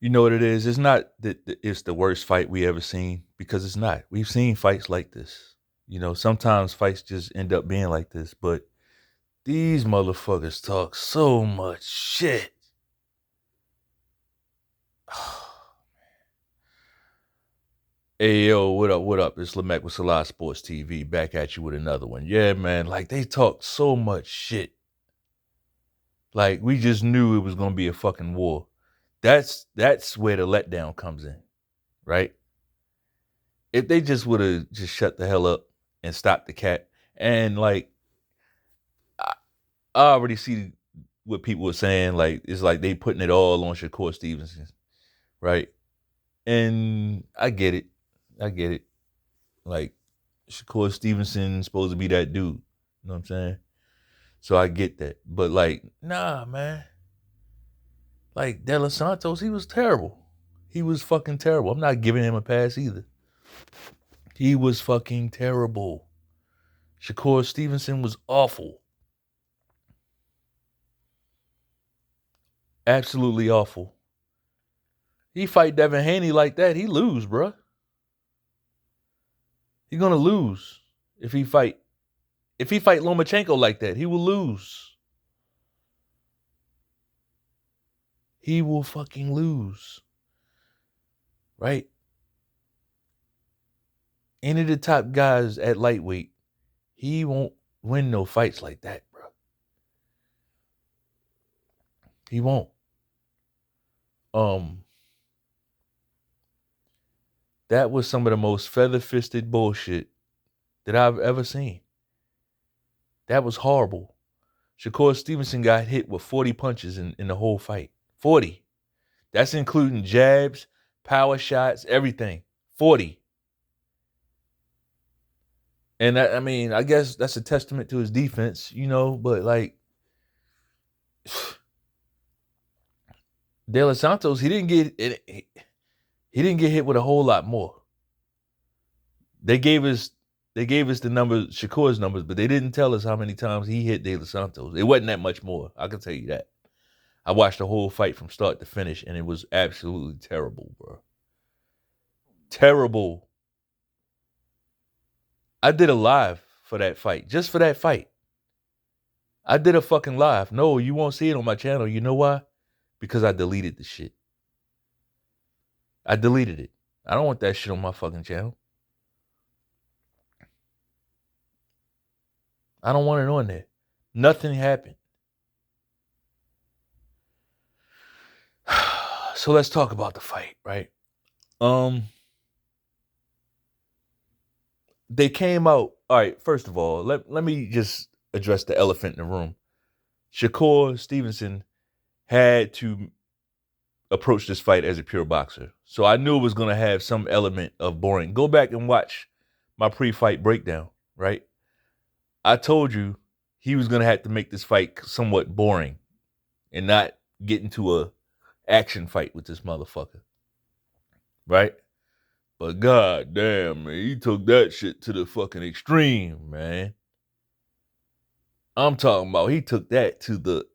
You know what it is? It's not that it's the worst fight we ever seen because it's not. We've seen fights like this. Sometimes fights just end up being like this, but these motherfuckers talk so much shit. Hey yo, what up? What up? It's Lamech with Selah Sports TV back at you with another one. Yeah, man. Like they talk so much shit. Like we just knew it was gonna be a fucking war. That's where the letdown comes in, right? If they just would have just shut the hell up and stopped the cat, and like I, I already see what people were saying. Like it's like they putting it all on Shakur Stevenson, right? And I get it. I get it. Like Shakur Stevenson's supposed to be that dude. You know what I'm saying? So I get that. But like, nah, man. Like De Los Santos, he was terrible. He was fucking terrible. I'm not giving him a pass either. He was fucking terrible. Shakur Stevenson was awful. Absolutely awful. He fight Devin Haney like that, he lose, bruh. He gonna lose if he fight. If he fight Lomachenko like that, he will lose. He will fucking lose. Right? Any of the top guys at lightweight, he won't win no fights like that, bro. He won't. Um, that was some of the most feather-fisted bullshit that I've ever seen. That was horrible. Shakur Stevenson got hit with 40 punches in the whole fight. 40. That's including jabs, power shots, everything. 40. And that, I mean, I guess that's a testament to his defense, but like De Los Santos, he didn't get hit with a whole lot more. They gave us the numbers, Shakur's numbers, but they didn't tell us how many times he hit De Los Santos. It wasn't that much more. I can tell you that. I watched the whole fight from start to finish, and it was absolutely terrible, bro. Terrible. I did a live for that fight, just for that fight. I did a fucking live. No, you won't see it on my channel. You know why? Because I deleted the shit. I deleted it. I don't want that shit on my fucking channel. I don't want it on there. Nothing happened. So let's talk about the fight, right? They came out. All right, first of all, let me just address the elephant in the room. Shakur Stevenson had to approach this fight as a pure boxer. So I knew it was going to have some element of boring. Go back and watch my pre-fight breakdown, right? I told you he was going to have to make this fight somewhat boring and not get into a action fight with this motherfucker, right? But god damn, man, he took that shit to the fucking extreme, man. I'm talking about he took that to the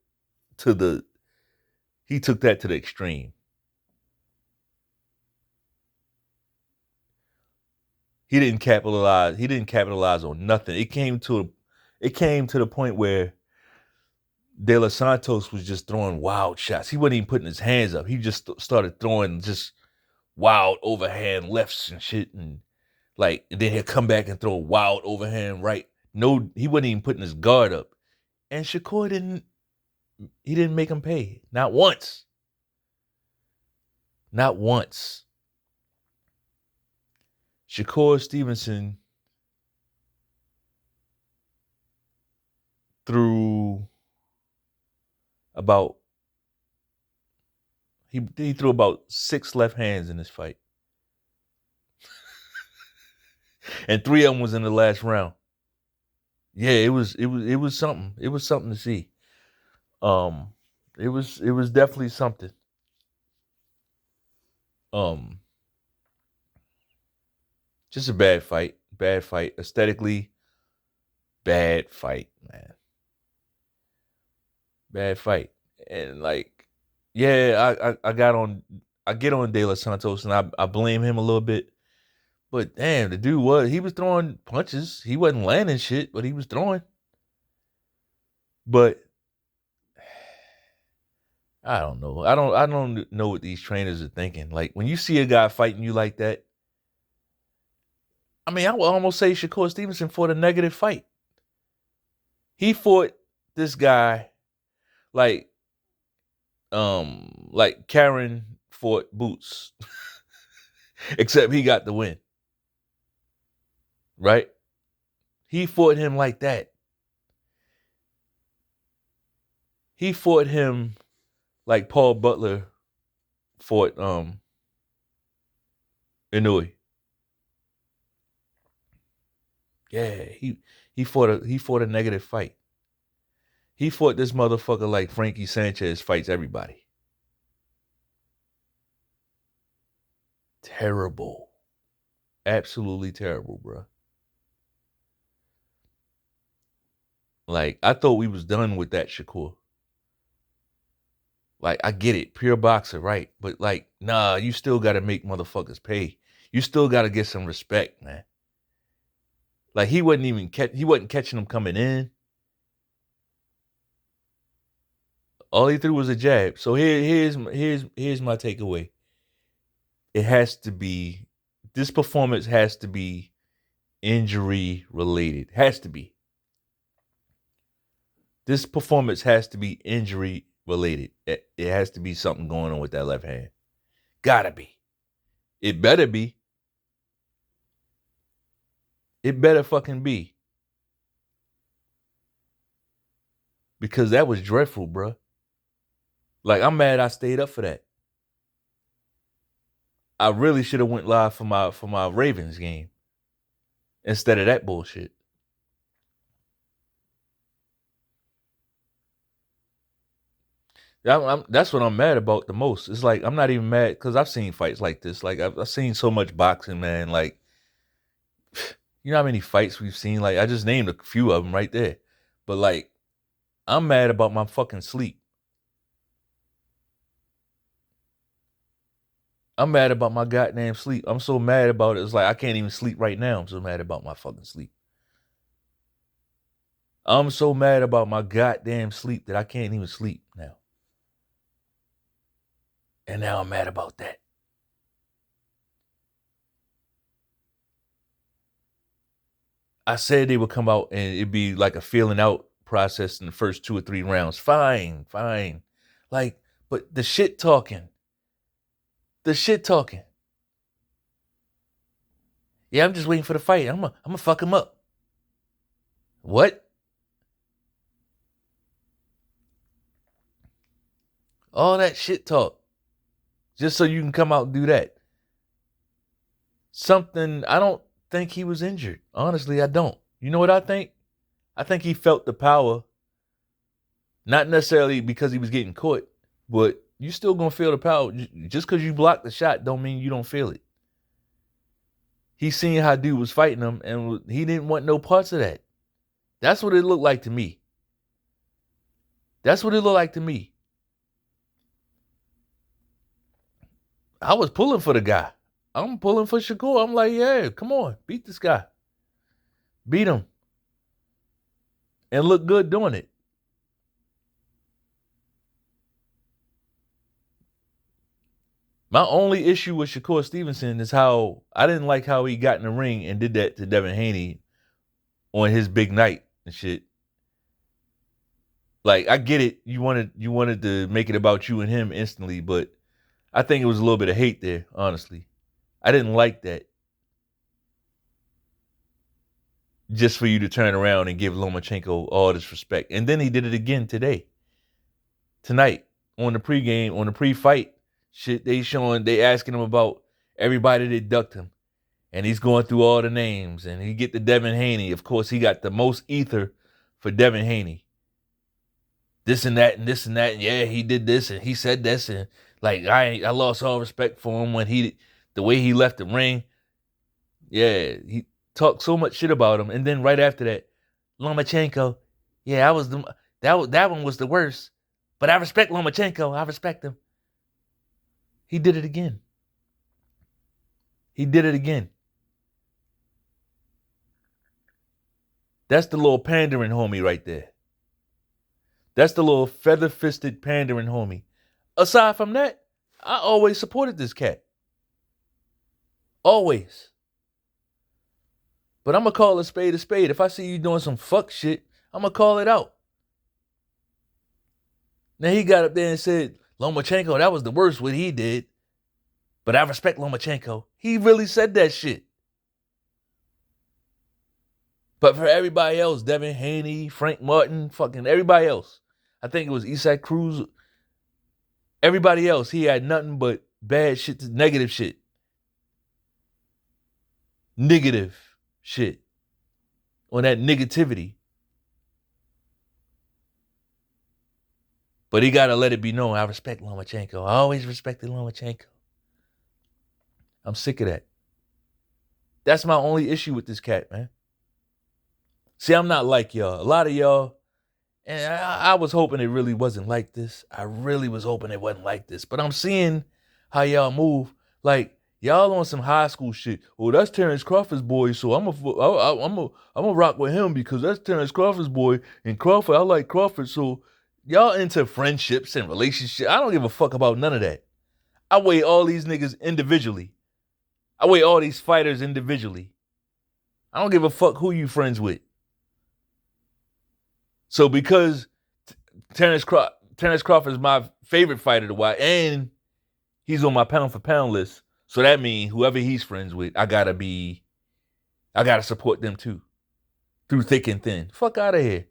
he took that to the extreme. He didn't capitalize on nothing. It came to the point where De Los Santos was just throwing wild shots. He wasn't even putting his hands up. He just started throwing just wild overhand lefts and shit, and then he'll come back and throw a wild overhand right. No, he wasn't even putting his guard up. And Shakur didn't make him pay. Not once. Not once. Shakur Stevenson threw about he threw about 6 left hands in this fight. And 3 of them was in the last round. Yeah, it was something. It was something to see. It was definitely something. Just a bad fight. Bad fight. Aesthetically, bad fight, man. Bad fight. And like, yeah, I got I get on De Los Santos and I blame him a little bit. But damn, the dude he was throwing punches. He wasn't landing shit, but he was throwing. But I don't know. I don't know what these trainers are thinking. Like when you see a guy fighting you like that, I mean, I would almost say Shakur Stevenson fought a negative fight. He fought this guy like Karen fought Boots. Except he got the win. Right? He fought him like that. He fought him like Paul Butler fought Inouye. Yeah, he fought a negative fight. He fought this motherfucker like Frankie Sanchez fights everybody. Terrible. Absolutely terrible, bro. Like, I thought we was done with that Shakur. Like, I get it. Pure boxer, right? But like, nah, you still gotta make motherfuckers pay. You still gotta get some respect, man. Like, he wasn't catching them coming in. All he threw was a jab. So here's my takeaway. This performance has to be injury related. Has to be. This performance has to be injury related. It has to be something going on with that left hand. Gotta be. It better be. It better fucking be. Because that was dreadful, bruh. Like, I'm mad I stayed up for that. I really should have went live for my Ravens game instead of that bullshit. That's what I'm mad about the most. It's like I'm not even mad because I've seen fights like this. Like I've seen so much boxing, man. Like, you know how many fights we've seen? Like, I just named a few of them right there. But like, I'm mad about my fucking sleep. I'm mad about my goddamn sleep. I'm so mad about it. It's like I can't even sleep right now. I'm so mad about my fucking sleep. I'm so mad about my goddamn sleep that I can't even sleep now. And now I'm mad about that. I said they would come out and it'd be like a feeling out process in the first 2 or 3 rounds. Fine. Like, but the shit talking. Yeah, I'm just waiting for the fight. I'm gonna fuck him up. What? All that shit talk. Just so you can come out and do that. I don't think he was injured. Honestly, I don't. You know what I think? I think he felt the power. Not necessarily because he was getting caught, but you still gonna feel the power. Just because you blocked the shot don't mean you don't feel it. He seen how dude was fighting him, and he didn't want no parts of that. That's what it looked like to me. I was pulling for the guy. I'm pulling for Shakur. I'm like, yeah, come on, beat this guy. Beat him. And look good doing it. My only issue with Shakur Stevenson is how I didn't like how he got in the ring and did that to Devin Haney on his big night and shit. Like, I get it. You wanted to make it about you and him instantly, but I think it was a little bit of hate there, honestly. I didn't like that. Just for you to turn around and give Lomachenko all this respect. And then he did it again tonight, on the pregame, on the pre-fight shit. They asking him about everybody that ducked him. And he's going through all the names. And he get the Devin Haney. Of course, he got the most ether for Devin Haney. This and that and this and that. And yeah, he did this and he said this. And like, I lost all respect for him when the way he left the ring. Yeah, he talked so much shit about him. And then right after that, Lomachenko, yeah, that one was the worst. But I respect Lomachenko. I respect him. He did it again. He did it again. That's the little pandering homie right there. That's the little feather-fisted pandering homie. Aside from that, I always supported this cat. Always. But I'm going to call a spade a spade. If I see you doing some fuck shit, I'm going to call it out. Now he got up there and said, Lomachenko, that was the worst what he did. But I respect Lomachenko. He really said that shit. But for everybody else, Devin Haney, Frank Martin, fucking everybody else, I think it was Isak Cruz, everybody else, he had nothing but bad shit, negative shit. Negative shit. On that negativity. But he got to let it be known, I respect Lomachenko. I always respected Lomachenko. I'm sick of that. That's my only issue with this cat, man. See, I'm not like y'all. A lot of y'all, and I was hoping it really wasn't like this. I really was hoping it wasn't like this. But I'm seeing how y'all move. Like, y'all on some high school shit. Oh, that's Terrence Crawford's boy, so I'm a rock with him because that's Terrence Crawford's boy. And Crawford, I like Crawford, so y'all into friendships and relationships. I don't give a fuck about none of that. I weigh all these niggas individually. I weigh all these fighters individually. I don't give a fuck who you friends with. So because Terrence Crawford is my favorite fighter to watch, and he's on my pound for pound list, so that means whoever he's friends with, I gotta support them too, through thick and thin. Fuck out of here.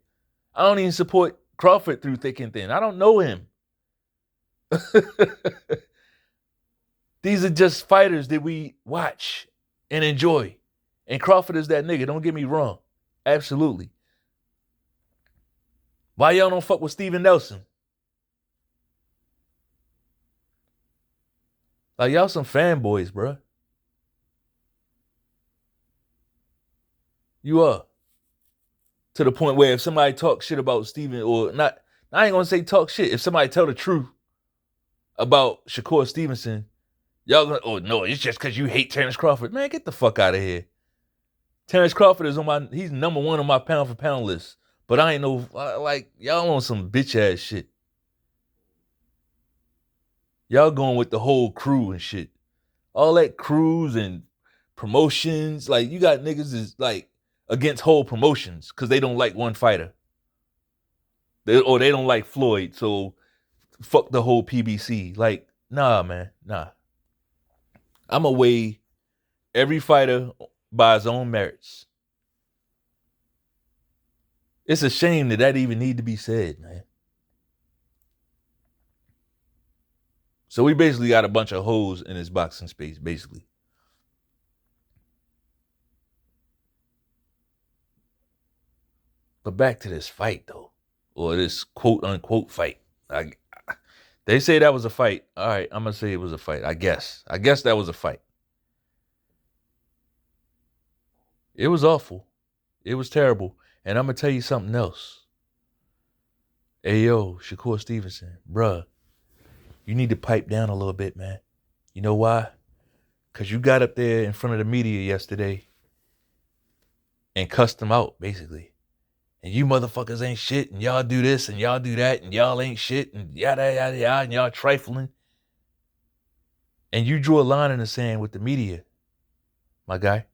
I don't even support Crawford through thick and thin. I don't know him. These are just fighters that we watch and enjoy. And Crawford is that nigga, don't get me wrong. Absolutely. Why y'all don't fuck with Steven Nelson? Like, y'all some fanboys, bruh. You are. To the point where if somebody talks shit about Steven, or not, I ain't gonna say talk shit. If somebody tell the truth about Shakur Stevenson, y'all gonna, oh no, it's just because you hate Terrence Crawford. Man, get the fuck out of here. Terrence Crawford is he's number one on my pound for pound list. But I ain't know, like, y'all on some bitch ass shit. Y'all going with the whole crew and shit. All that crews and promotions. Like, you got niggas is like against whole promotions because they don't like one fighter. They don't like Floyd, so fuck the whole PBC. Like, nah, man, nah. I'ma weigh every fighter by his own merits. It's a shame that even need to be said, man. So we basically got a bunch of hoes in this boxing space, basically. But back to this fight, though. Or this quote-unquote fight. They say that was a fight. All right, I'm going to say it was a fight, I guess. I guess that was a fight. It was awful. It was terrible. And I'm going to tell you something else. Hey, yo, Shakur Stevenson, bruh, you need to pipe down a little bit, man. You know why? Because you got up there in front of the media yesterday and cussed them out, basically. And you motherfuckers ain't shit, and y'all do this, and y'all do that, and y'all ain't shit, and yada, yada, yada, and y'all trifling. And you drew a line in the sand with the media, my guy.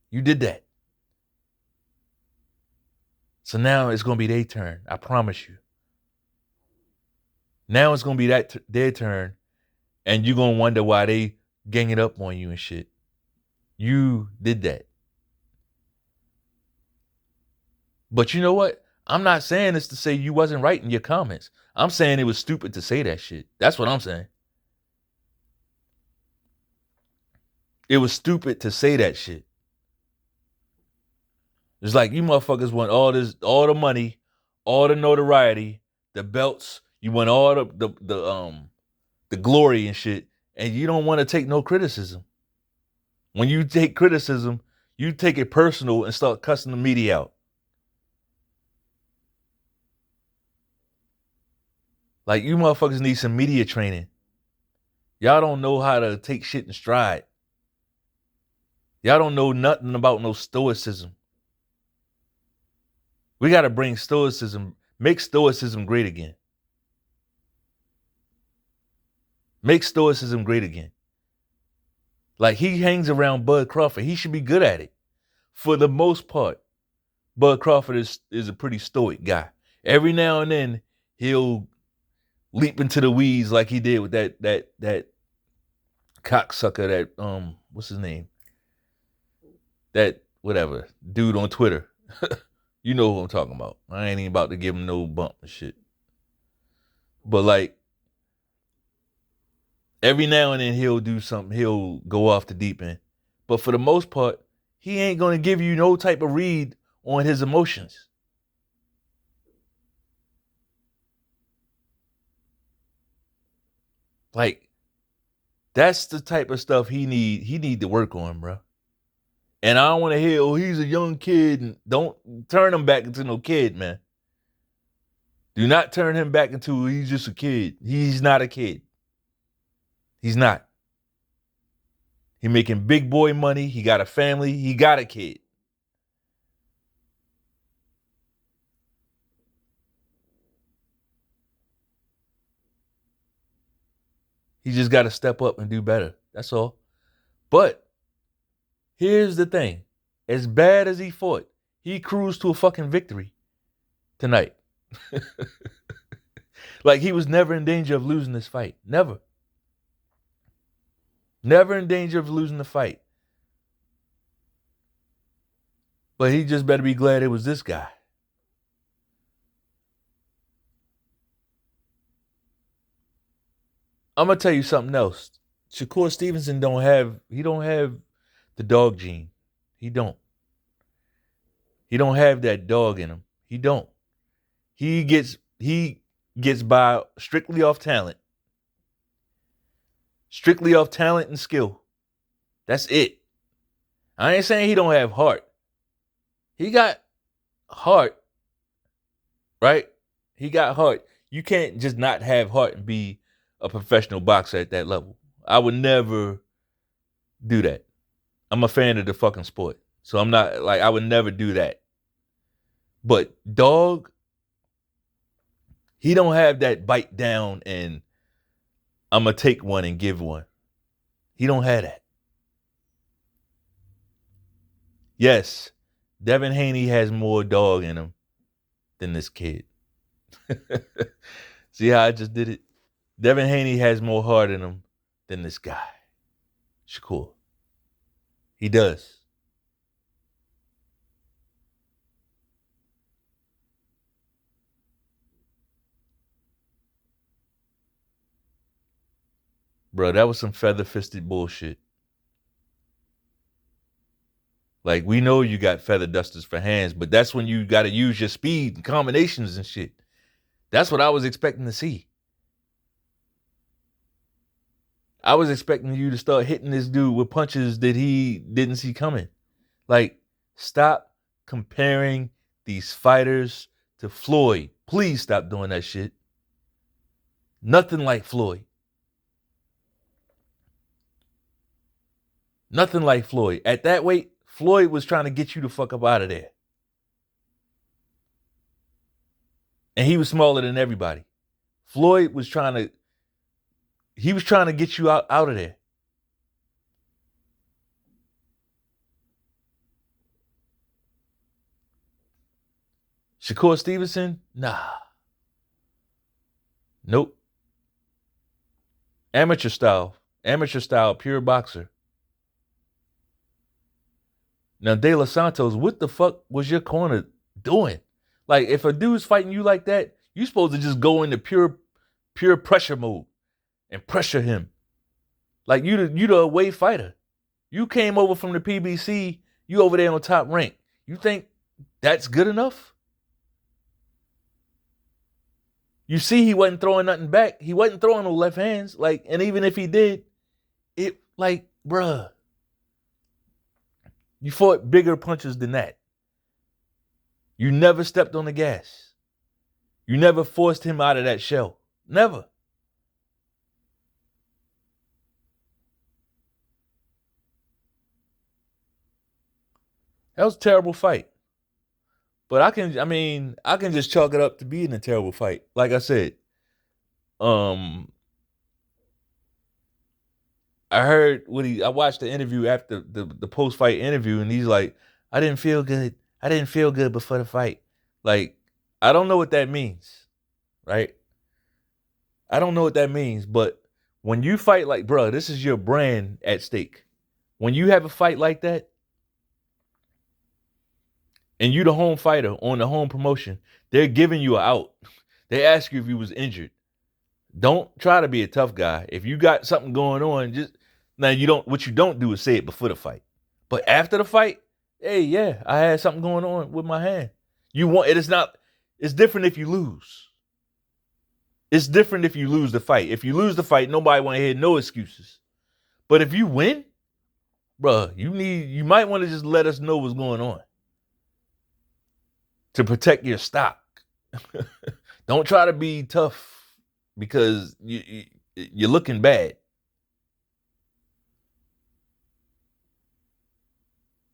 You did that. So now it's going to be their turn. I promise you. Now it's going to be their turn. And you're going to wonder why they ganging up on you and shit. You did that. But you know what? I'm not saying this to say you wasn't right in your comments. I'm saying it was stupid to say that shit. That's what I'm saying. It was stupid to say that shit. It's like you motherfuckers want all the money, all the notoriety, the belts. You want all the glory and shit, and you don't want to take no criticism. When you take criticism, you take it personal and start cussing the media out. Like, you motherfuckers need some media training. Y'all don't know how to take shit in stride. Y'all don't know nothing about no stoicism. We got to bring stoicism, make stoicism great again. Make stoicism great again. Like, he hangs around Bud Crawford. He should be good at it. For the most part, Bud Crawford is a pretty stoic guy. Every now and then, he'll leap into the weeds like he did with that cocksucker, that, what's his name? That, whatever, dude on Twitter. You know who I'm talking about. I ain't even about to give him no bump and shit. But, like, every now and then he'll do something. He'll go off the deep end. But for the most part, he ain't going to give you no type of read on his emotions. Like, that's the type of stuff he need to work on, bro. And I don't want to hear, oh, he's a young kid. And don't turn him back into no kid, man. Do not turn him back into, he's just a kid. He's not a kid. He's not. He making big boy money. He got a family. He got a kid. He just got to step up and do better. That's all. But here's the thing. As bad as he fought, he cruised to a fucking victory tonight. Like, he was never in danger of losing this fight. Never. Never in danger of losing the fight. But he just better be glad it was this guy. I'm going to tell you something else. Shakur Stevenson don't have the dog gene. He don't. He don't have that dog in him. He don't. He gets by strictly off talent. Strictly off talent and skill. That's it. I ain't saying he don't have heart. He got heart, right? He got heart. You can't just not have heart and be a professional boxer at that level. I would never do that. I'm a fan of the fucking sport. So I'm not, like, I would never do that. But dog, he don't have that bite down and I'm going to take one and give one. He don't have that. Yes, Devin Haney has more dog in him than this kid. See how I just did it? Devin Haney has more heart in him than this guy, Shakur. He does. Bro, that was some feather-fisted bullshit. Like, we know you got feather dusters for hands, but that's when you got to use your speed and combinations and shit. That's what I was expecting to see. I was expecting you to start hitting this dude with punches that he didn't see coming. Like, stop comparing these fighters to Floyd. Please stop doing that shit. Nothing like Floyd. Nothing like Floyd. At that weight, Floyd was trying to get you the fuck up out of there. And he was smaller than everybody. Floyd was trying to get you out of there. Shakur Stevenson? Nah. Nope. Amateur style, pure boxer. Now, De Los Santos, what the fuck was your corner doing? Like, if a dude's fighting you like that, you supposed to just go into pure pressure mode and pressure him. Like, you the away fighter. You came over from the PBC, you over there on top rank. You think that's good enough? You see he wasn't throwing nothing back. He wasn't throwing no left hands. Like, and even if he did, it, like, bruh, you fought bigger punches than that. You never stepped on the gas. You never forced him out of that shell. Never. That was a terrible fight. But I can just chalk it up to being a terrible fight. Like I said, um, I watched the interview after the post fight interview, and he's like, I didn't feel good. I didn't feel good before the fight. Like, I don't know what that means, right? I don't know what that means, but when you fight like, bro, this is your brand at stake. When you have a fight like that, and you the home fighter on the home promotion, they're giving you an out. They ask you if you was injured. Don't try to be a tough guy. If you got something going on, just now you don't. What you don't do is say it before the fight, but after the fight, hey, yeah, I had something going on with my hand. You want it is not. It's different if you lose. It's different if you lose the fight. If you lose the fight, nobody want to hear no excuses. But if you win, bruh, you might want to just let us know what's going on to protect your stock. Don't try to be tough because you're looking bad.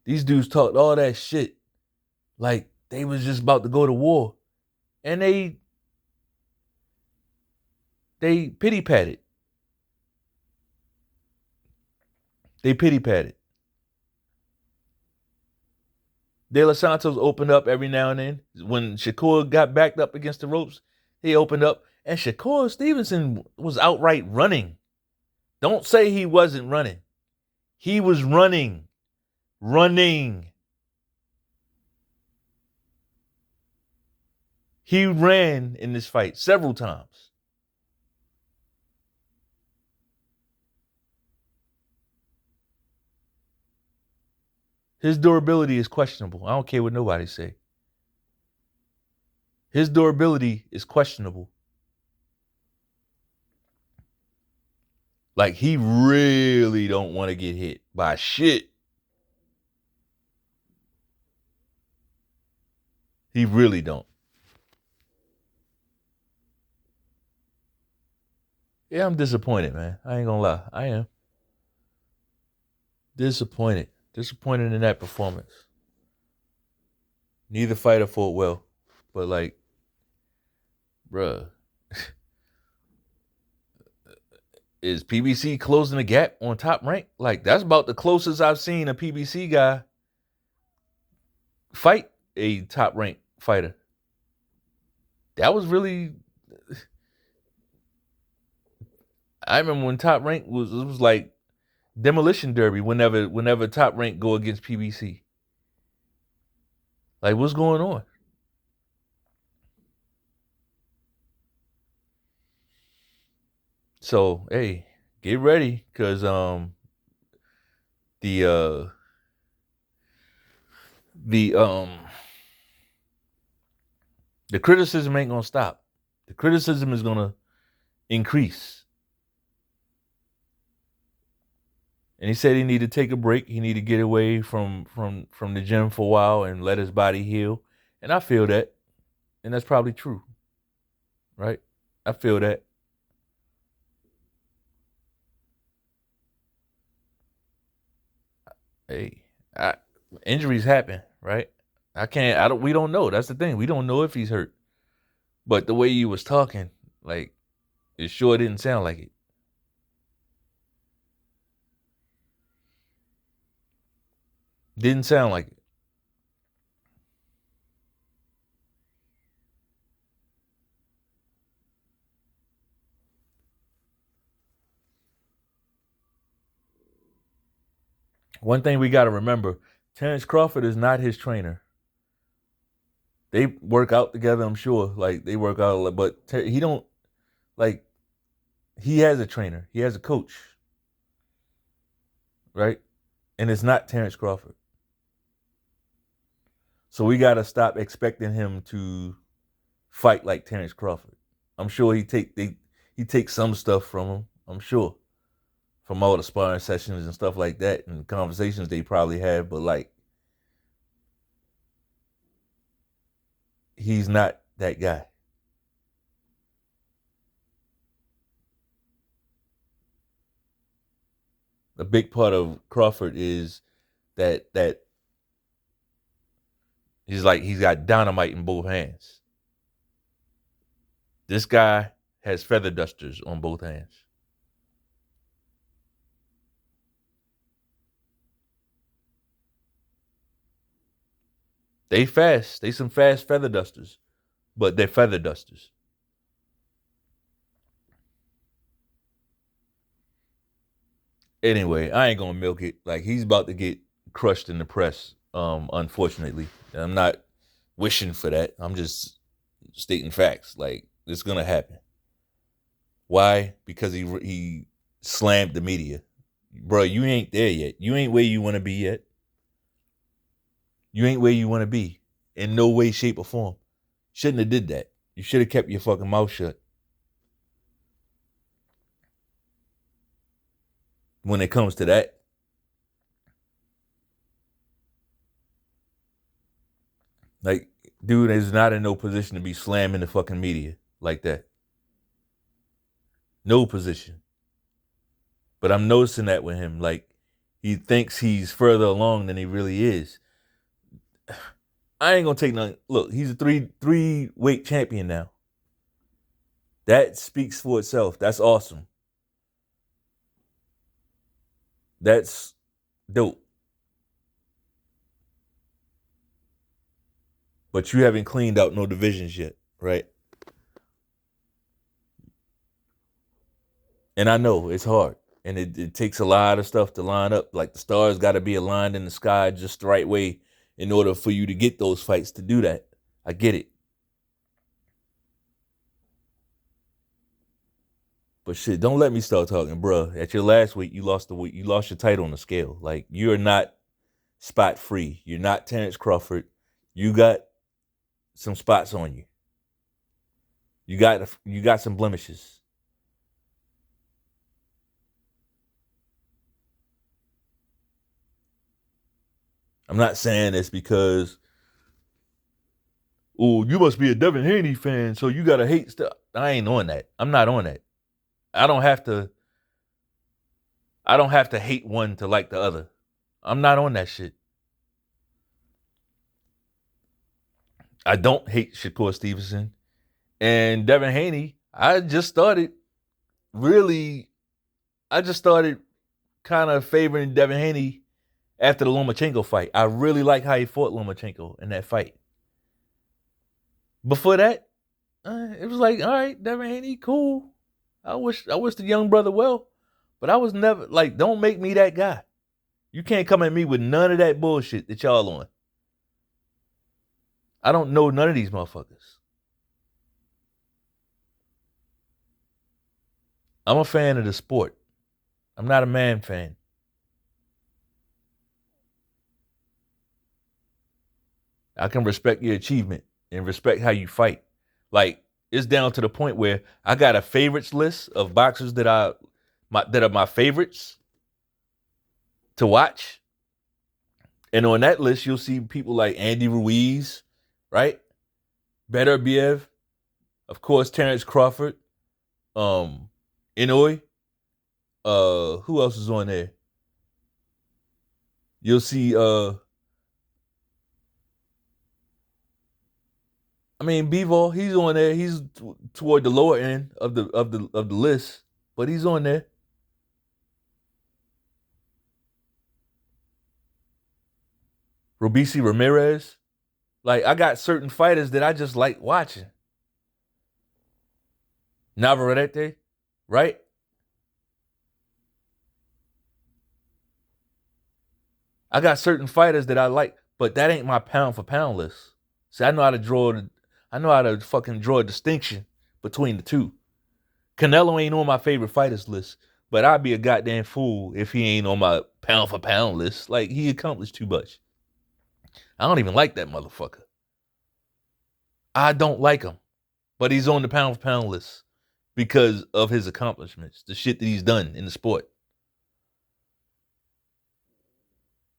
These dudes talked all that shit like they was just about to go to war, and they pity patted. They pity patted. De Los Santos opened up every now and then. When Shakur got backed up against the ropes, he opened up, and Shakur Stevenson was outright running. Don't say he wasn't running. He was running. He ran in this fight several times. His durability is questionable. I don't care what nobody say. His durability is questionable. Like, he really don't want to get hit by shit. He really don't. Yeah, I'm disappointed, man. I ain't gonna lie. I am. Disappointed. Disappointed in that performance. Neither fighter fought well. But, like, bruh, is PBC closing the gap on Top Rank? Like, that's about the closest I've seen a PBC guy fight a Top Rank fighter. That was really. I remember when Top Rank it was like demolition derby whenever Top Rank go against PBC. Like, what's going on? So, hey, get ready, cause the the the criticism ain't gonna stop. The criticism is gonna increase. And he said he needed to take a break. He needed to get away from the gym for a while and let his body heal. And I feel that. And that's probably true. Right? I feel that. Hey, injuries happen, right? We don't know. That's the thing. We don't know if he's hurt. But the way you was talking, like, it sure didn't sound like it. Didn't sound like it. One thing we got to remember, Terrence Crawford is not his trainer. They work out together, I'm sure. Like, they work out a lot, but he don't, like, he has a trainer. He has a coach. Right? And it's not Terrence Crawford. So we got to stop expecting him to fight like Terrence Crawford. I'm sure he takes some stuff from him. I'm sure from all the sparring sessions and stuff like that and conversations they probably have. But, like, he's not that guy. A big part of Crawford is that He's like he's got dynamite in both hands. This guy has feather dusters on both hands. They fast. They some fast feather dusters, but they're feather dusters. Anyway, I ain't gonna milk it. Like he's about to get crushed in the press. Unfortunately, I'm not wishing for that. I'm just stating facts. Like it's gonna happen. Why? Because he slammed the media, bro. You ain't there yet. You ain't where you want to be yet. You ain't where you want to be in no way, shape, or form. Shouldn't have did that. You should have kept your fucking mouth shut. When it comes to that, like, dude is not in no position to be slamming the fucking media like that. No position. But I'm noticing that with him. Like, he thinks he's further along than he really is. I ain't gonna take nothing. Look, he's a three weight champion now. That speaks for itself. That's awesome. That's dope. But you haven't cleaned out no divisions yet, right? And I know it's hard. And it takes a lot of stuff to line up. Like the stars got to be aligned in the sky just the right way in order for you to get those fights to do that. I get it. But shit, don't let me start talking, bruh. At your last week, you lost your title on the scale. Like you're not spot free. You're not Terrence Crawford. You got some spots on you. You got some blemishes. I'm not saying this because, oh, you must be a Devin Haney fan, so you gotta hate stuff. I ain't on that. I'm not on that. I don't have to. I don't have to hate one to like the other. I'm not on that shit. I don't hate Shakur Stevenson and Devin Haney. Really. I just started kind of favoring Devin Haney after the Lomachenko fight. I really like how he fought Lomachenko in that fight. Before that, it was like, all right, Devin Haney, cool. I wish the young brother well, but I was never like, don't make me that guy. You can't come at me with none of that bullshit that y'all on. I don't know none of these motherfuckers. I'm a fan of the sport. I'm not a man fan. I can respect your achievement and respect how you fight. Like it's down to the point where I got a favorites list of boxers that are my favorites to watch. And on that list, you'll see people like Andy Ruiz, right? Beterbiev, of course, Terrence Crawford, Inoue. Who else is on there? You'll see Bivol, he's on there. He's toward the lower end of the list, but he's on there. Robisi Ramirez. Like I got certain fighters that I just like watching. Navarrete, right? I got certain fighters that I like, but that ain't my pound for pound list. See, I know how to fucking draw a distinction between the two. Canelo ain't on my favorite fighters list, but I'd be a goddamn fool if he ain't on my pound for pound list. Like he accomplished too much. I don't even like that motherfucker. I don't like him, but he's on the pound for pound list because of his accomplishments, the shit that he's done in the sport.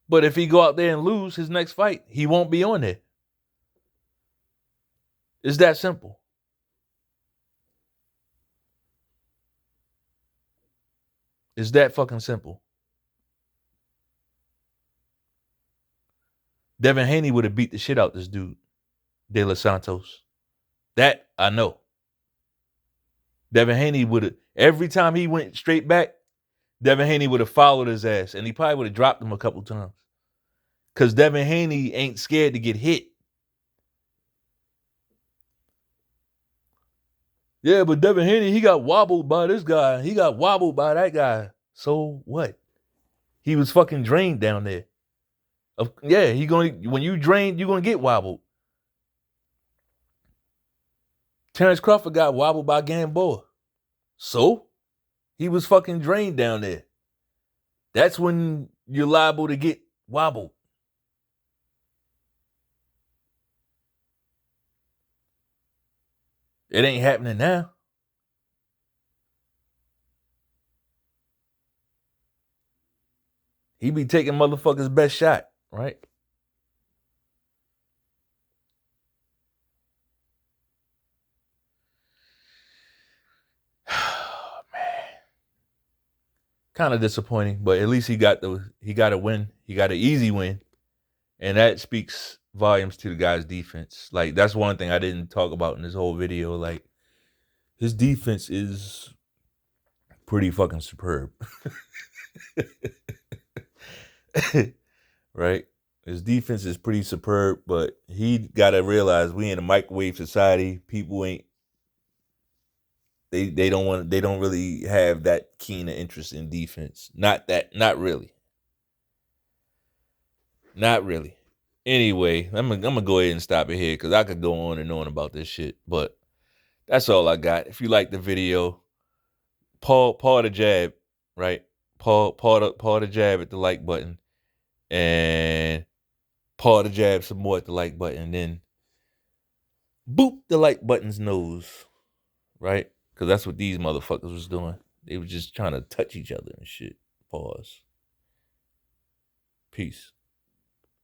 But if he go out there and lose his next fight, he won't be on there. It's that simple. It's that fucking simple. Devin Haney would have beat the shit out this dude, De Los Santos. That I know. Devin Haney would have, every time he went straight back, Devin Haney would have followed his ass, and he probably would have dropped him a couple times. Because Devin Haney ain't scared to get hit. Yeah, but Devin Haney, he got wobbled by this guy. He got wobbled by that guy. So what? He was fucking drained down there. Yeah, when you drained, you're gonna get wobbled. Terrence Crawford got wobbled by Gamboa. So he was fucking drained down there. That's when you're liable to get wobbled. It ain't happening now. He be taking motherfuckers' best shot, right? Man. Kind of disappointing, but at least he got a win. He got an easy win. And that speaks volumes to the guy's defense. Like, that's one thing I didn't talk about in this whole video. Like, his defense is pretty fucking superb. Right? His defense is pretty superb, but he got to realize we in a microwave society. People ain't, they don't really have that keen an interest in defense. Not really. Not really. Anyway, I'm gonna go ahead and stop it here because I could go on and on about this shit. But that's all I got. If you like the video, paw the jab, right? Paw the jab at the like button, and paw the jab some more at the like button, and then boop the like button's nose, right? Because that's what these motherfuckers was doing. They was just trying to touch each other and shit. Pause. Peace.